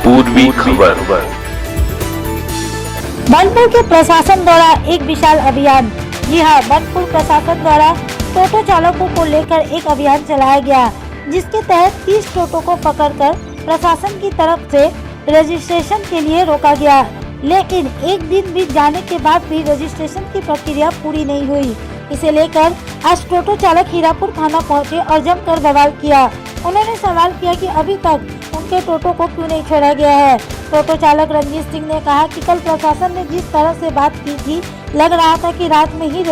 पूर्वी खबर। बनपुर के प्रशासन द्वारा एक विशाल अभियान। जी हां, बनपुर प्रशासन द्वारा टोटो चालकों को लेकर एक अभियान चलाया गया, जिसके तहत 30 टोटो को पकड़कर प्रशासन की तरफ से रजिस्ट्रेशन के लिए रोका गया। लेकिन एक दिन बीत जाने के बाद भी रजिस्ट्रेशन की प्रक्रिया पूरी नहीं हुई। इसे लेकर आज टोटो चालक हीरापुर थाना पहुंचे और जमकर बवाल किया। उन्होंने सवाल किया कि अभी तक उनके टोटो को क्यों नहीं छोड़ा गया है। टोटो चालक रंजीत सिंह ने कहा कि कल प्रशासन ने जिस तरह से बात की थी, लग रहा था कि रात में ही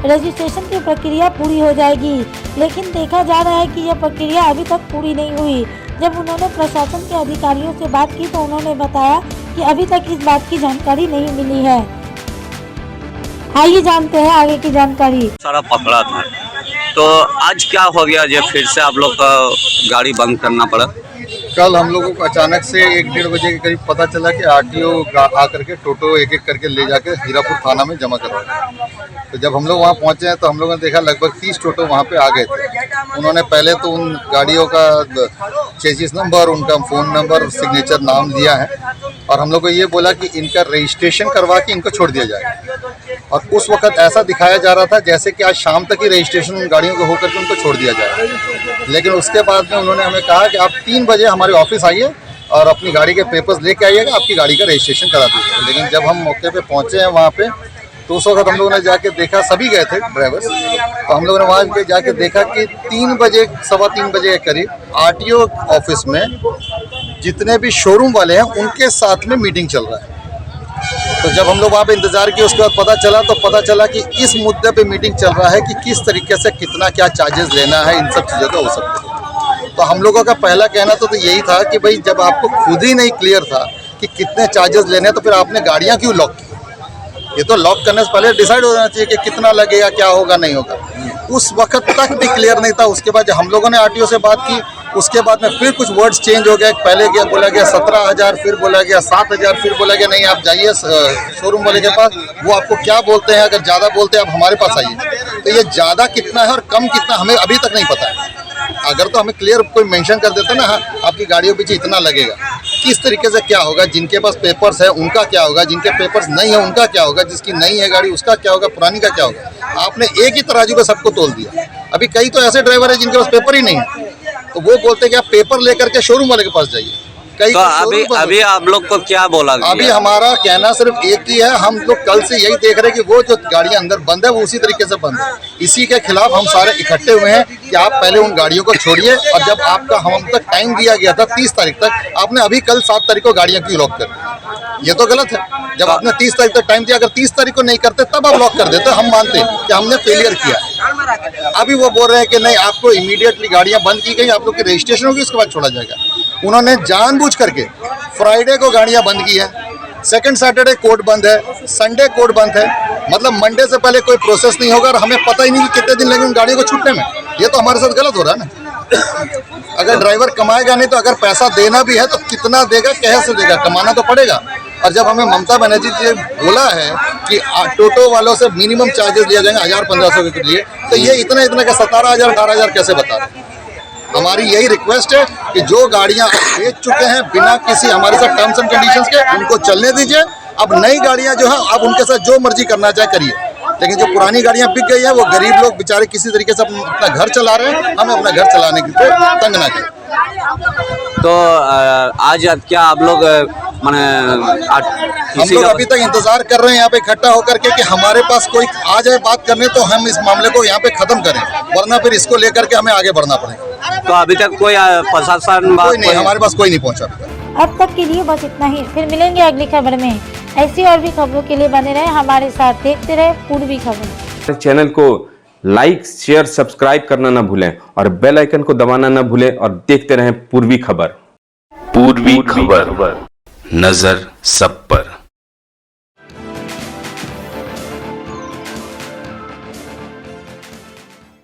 रजिस्ट्रेशन की प्रक्रिया पूरी हो जाएगी, लेकिन देखा जा रहा है कि यह प्रक्रिया अभी तक पूरी नहीं हुई। जब उन्होंने प्रशासन के अधिकारियों से बात की तो उन्होंने बताया कि अभी तक इस बात की जानकारी नहीं मिली है। आइए जानते हैं आगे की जानकारी। सारा पकड़ा था, तो आज क्या हो गया जो फिर से आप लोग का गाड़ी बंद करना पड़ा? कल हम लोगों को अचानक से 1-1:30 बजे के करीब पता चला कि आरटीओ आकर के टोटो एक एक करके ले जाके हीरापुर थाना में जमा करवाया। तो जब हम लोग वहाँ पहुँचे हैं तो हम लोगों ने देखा लगभग 30 टोटो वहाँ पे आ गए थे। उन्होंने पहले तो उन गाड़ियों का चेसिस नंबर, उनका फ़ोन नंबर, सिग्नेचर, नाम लिया है और हम लोग को ये बोला कि इनका रजिस्ट्रेशन करवा के इनको छोड़ दिया जाए। और उस वक्त ऐसा दिखाया जा रहा था जैसे कि आज शाम तक ही रजिस्ट्रेशन उन गाड़ियों को होकर के उनको छोड़ दिया जाए। लेकिन उसके बाद में उन्होंने हमें कहा कि आप 3 बजे हमारे ऑफिस आइए और अपनी गाड़ी के पेपर्स लेके आइएगा, आपकी गाड़ी का रजिस्ट्रेशन करा दीजिए। लेकिन जब हम मौके पे पहुंचे हैं वहाँ पे तो उस वक्त हम लोगों ने जाके देखा, सभी गए थे ड्राइवर्स, तो हम लोगों ने वहाँ पे जाके देखा कि 3 बजे, 3:15 बजे के करीब आरटीओ ऑफिस में जितने भी शोरूम वाले हैं उनके साथ में मीटिंग चल रहा है। तो जब हम लोग वहाँ पे इंतज़ार किए उसके बाद पता चला कि इस मुद्दे पे मीटिंग चल रहा है कि किस तरीके से कितना क्या चार्जेस लेना है, इन सब चीज़ों का हो सकता है। तो हम लोगों का पहला कहना तो यही था कि भाई जब आपको खुद ही नहीं क्लियर था कि कितने चार्जेस लेने हैं तो फिर आपने गाड़ियाँ क्यों लॉक की? ये तो लॉक करने से पहले डिसाइड होना चाहिए कि कितना लगेगा, क्या होगा, नहीं होगा। उस वक्त तक भी क्लियर नहीं था। उसके बाद जब हम लोगों ने आरटीओ से बात की उसके बाद में फिर कुछ वर्ड्स चेंज हो गए। पहले क्या बोला गया 17,000, फिर बोला गया 7,000, फिर बोला गया नहीं आप जाइए शोरूम वाले के पास, वो आपको क्या बोलते हैं, अगर ज़्यादा बोलते हैं आप हमारे पास आइए। तो ये ज़्यादा कितना है और कम कितना हमें अभी तक नहीं पता है। अगर तो हमें क्लियर कोई मेंशन कर देता ना, हाँ आपकी गाड़ियों पीछे इतना लगेगा, किस तरीके से क्या होगा, जिनके पास पेपर्स है उनका क्या होगा, जिनके पेपर्स नहीं है उनका क्या होगा, जिसकी नई है गाड़ी उसका क्या होगा, पुरानी का क्या होगा। आपने एक ही तराजू पे सबको तोल दिया। अभी कई तो ऐसे ड्राइवर है जिनके पास पेपर ही नहीं है, तो वो बोलते हैं कि आप पेपर लेकर के शोरूम वाले के पास जाइए। कई तो अभी आप लोग को क्या बोला? अभी हमारा कहना सिर्फ एक ही है, हम लोग कल से यही देख रहे हैं कि वो जो गाड़ियां अंदर बंद है वो उसी तरीके से बंद है। इसी के खिलाफ हम सारे इकट्ठे हुए हैं कि आप पहले उन गाड़ियों को छोड़िए। और जब आपका हम तक टाइम दिया गया था 30 तारीख तक, आपने अभी कल 7 तारीख को गाड़ियां क्यों लॉक कर दी? ये तो गलत है। जब आपने 30 तारीख तक टाइम दिया, अगर 30 तारीख को नहीं करते तब आप लॉक कर देते, हम मानते कि हमने फेलियर किया। अभी वो बोल रहे हैं कि नहीं आपको इमीडिएटली गाड़ियां बंद की गई, आप लोग की रजिस्ट्रेशन होगी उसके बाद छोड़ा जाएगा। उन्होंने जानबूझ करके फ्राइडे को गाड़ियां बंद की है, सेकंड सैटरडे कोर्ट बंद है, संडे कोर्ट बंद है। मतलब मंडे से पहले कोई प्रोसेस नहीं होगा और हमें पता ही नहीं कि कितने दिन लगेंगे उन गाड़ियों को छूटने में। ये तो हमारे साथ गलत हो रहा है ना। अगर ड्राइवर कमाएगा नहीं तो अगर पैसा देना भी है तो कितना देगा, कैसे देगा, कमाना तो पड़ेगा। और जब हमें ममता बनर्जी जी ने बोला है कि टोटो वालों से मिनिमम चार्जेस लिया जाएंगे 1,000-1,500 के लिए, तो ये इतना का 17,000-18,000 कैसे बता रहे हैं? हमारी यही रिक्वेस्ट है कि जो गाड़ियां आप बेच चुके हैं बिना किसी हमारे साथ टर्म्स एंड कंडीशंस के, उनको चलने दीजिए। अब नई गाड़ियां जो है आप उनके साथ जो मर्जी करना चाहे करिए, लेकिन जो पुरानी गाड़ियां बिक गई है वो गरीब लोग बेचारे किसी तरीके से अपना घर चला रहे हैं, हमें अपना घर चलाने के लिए तंग ना करें। तो आज क्या आप लोग हम लोग अभी तक इंतजार कर रहे हैं यहाँ पे इकट्ठा होकर के कि हमारे पास कोई आ जाए बात करने तो हम इस मामले को यहाँ पे खत्म करें, वरना फिर इसको लेकर के हमें आगे बढ़ना पड़ेगा। तो अभी तक कोई प्रशासन कोई नहीं, हमारे पास कोई नहीं पहुँचा। अब तक के लिए बस इतना ही। फिर मिलेंगे अगली खबर में। ऐसी और भी खबरों के लिए बने रहे हमारे साथ, देखते रहे पूर्वी खबर। चैनल को लाइक, शेयर, सब्सक्राइब करना ना भूलें और बेल आइकन को दबाना ना भूलें और देखते रहें पूर्वी खबर। पूर्वी खबर, नजर सब